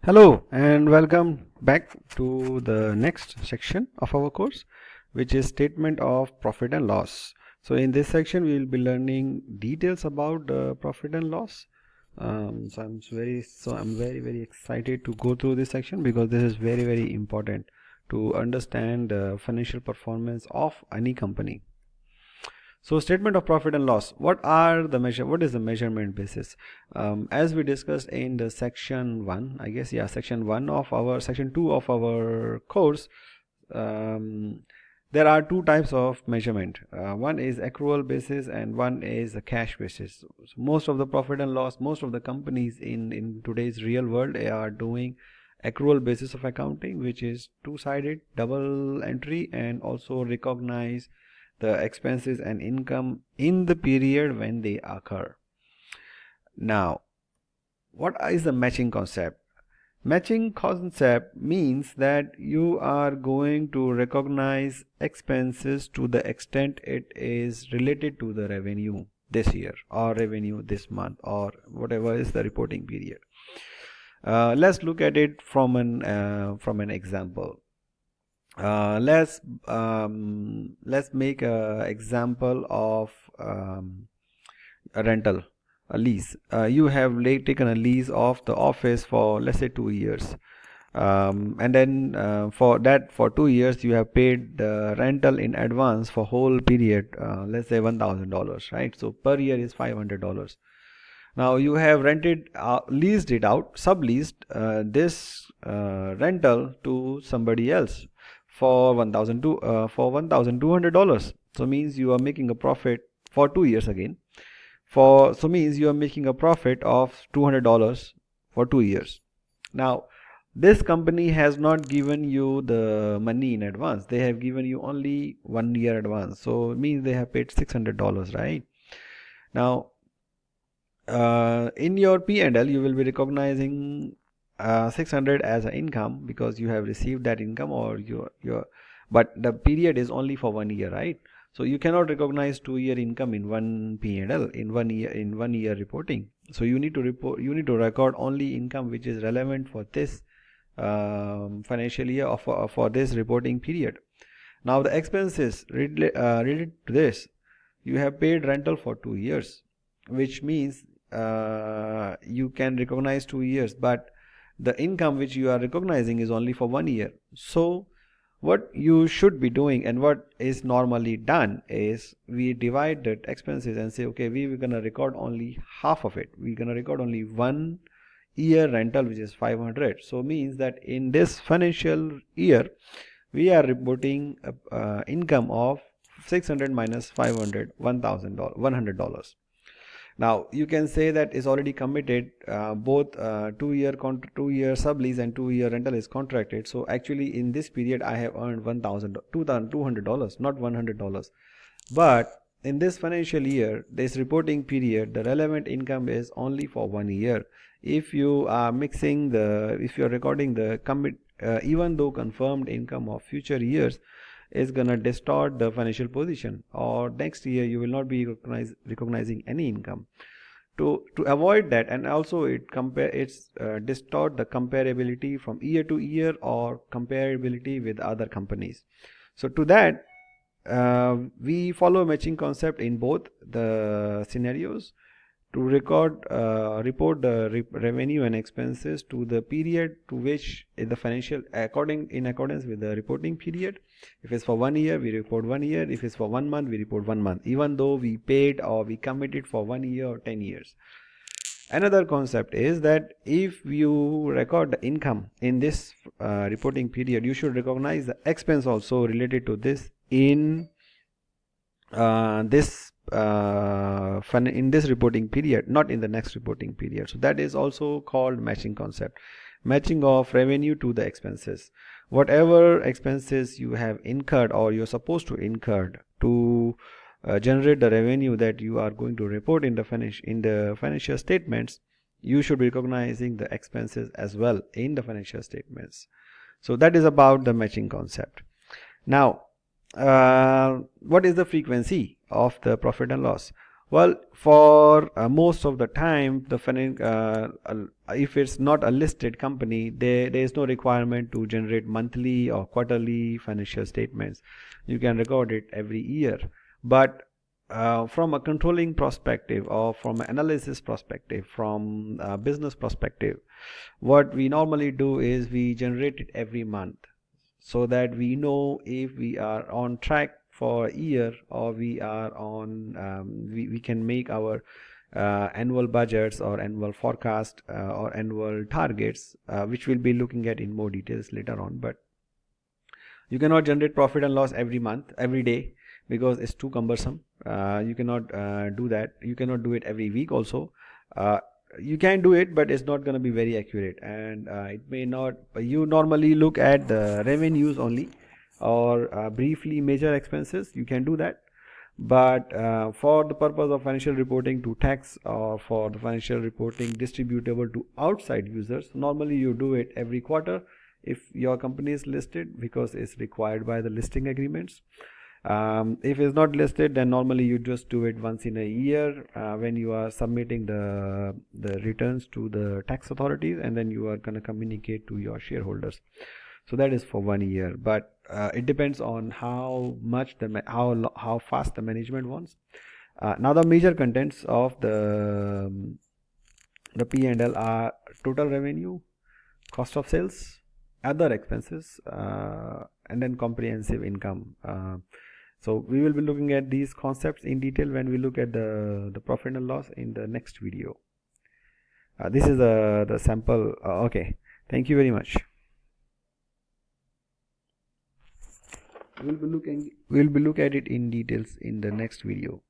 Hello and welcome back to the next section of our course, which is statement of profit and loss. So in this section we will be learning details about profit and loss. I'm very excited to go through this section because this is very important to understand the financial performance of any company. So statement of profit and loss. What is the measurement basis? As we discussed in the section 1, I guess, section 2 of our course, there are two types of measurement. One is accrual basis and one is a cash basis. So most of the profit and loss, most of the companies in today's real world are doing accrual basis of accounting, which is two-sided double entry, and also recognize the expenses and income in the period when they occur. Now, what is the matching concept? Matching concept means that you are going to recognize expenses to the extent it is related to the revenue this year or revenue this month or whatever is the reporting period. Let's look at it from an example. Let's make a example of a rental, a lease. You have taken a lease of the office for, let's say, 2 years, and then for 2 years you have paid the rental in advance for whole period, let's say $1,000, right? So per year is $500. Now you have leased it out, subleased this rental to somebody else for $1,200. So means you are making a profit for 2 years again. Means you are making a profit of $200 for 2 years. Now this company has not given you the money in advance. They have given you only 1 year advance. So it means they have paid $600, right? Now in your P&L you will be recognizing 600 as an income because you have received that income, or but the period is only for 1 year, right? So you cannot recognize 2-year income in one P&L in 1 year reporting. So you need to record only income which is relevant for this financial year or for this reporting period. Now the expenses related to this, you have paid rental for 2 years, which means you can recognize 2 years, but the income which you are recognizing is only for 1 year. So what you should be doing and what is normally done is we divide the expenses and say, okay, we are going to record only half of it. We're going to record only 1 year rental, which is 500. So means that in this financial year we are reporting income of 600 minus 500, $1,100. Now you can say that is already committed, both 2 year sublease and 2 year rental is contracted. So actually in this period I have earned $2,200, not $100. But in this financial year, this reporting period, the relevant income is only for 1 year. If you are recording the even though confirmed income of future years, is gonna distort the financial position, or next year you will not be recognizing any income. To avoid that, and also distort the comparability from year to year or comparability with other companies. So to that, we follow matching concept in both the scenarios to report the revenue and expenses to the period to which in the financial in accordance with the reporting period. If it's for 1 year, we report 1 year. If it's for 1 month, we report 1 month, even though we paid or we committed for 1 year or 10 years. Another concept is that if you record the income in this reporting period, you should recognize the expense also related to this in this reporting period, not in the next reporting period. So that is also called matching concept, matching of revenue to the expenses. Whatever expenses you have incurred or you're supposed to incur to generate the revenue that you are going to report in the financial statements, you should be recognizing the expenses as well in the financial statements. So that is about the matching concept. Now what is the frequency of the profit and loss? Well, for most of the time, if it's not a listed company, there is no requirement to generate monthly or quarterly financial statements. You can record it every year. But from a controlling perspective, or from an analysis perspective, from a business perspective, what we normally do is we generate it every month, so that we know if we are on track for a year, or we can make our annual budgets or annual forecast or annual targets, which we'll be looking at in more details later on. But you cannot generate profit and loss every month, every day, because it's too cumbersome. You cannot do that. You cannot do it every week also. You can do it, but it's not going to be very accurate, and it may not. You normally look at the revenues only, or briefly major expenses. You can do that, but for the purpose of financial reporting to tax, or for the financial reporting distributable to outside users, normally you do it every quarter if your company is listed, because it's required by the listing agreements. If it's not listed, then normally you just do it once in a year, when you are submitting the returns to the tax authorities, and then you are going to communicate to your shareholders. So that is for 1 year, but it depends on how fast the management wants. Now the major contents of the P&L are total revenue, cost of sales, other expenses, and then comprehensive income. So we will be looking at these concepts in detail when we look at the profit and loss in the next video. This is the sample. Okay, thank you very much. We'll be look at it in details in the next video.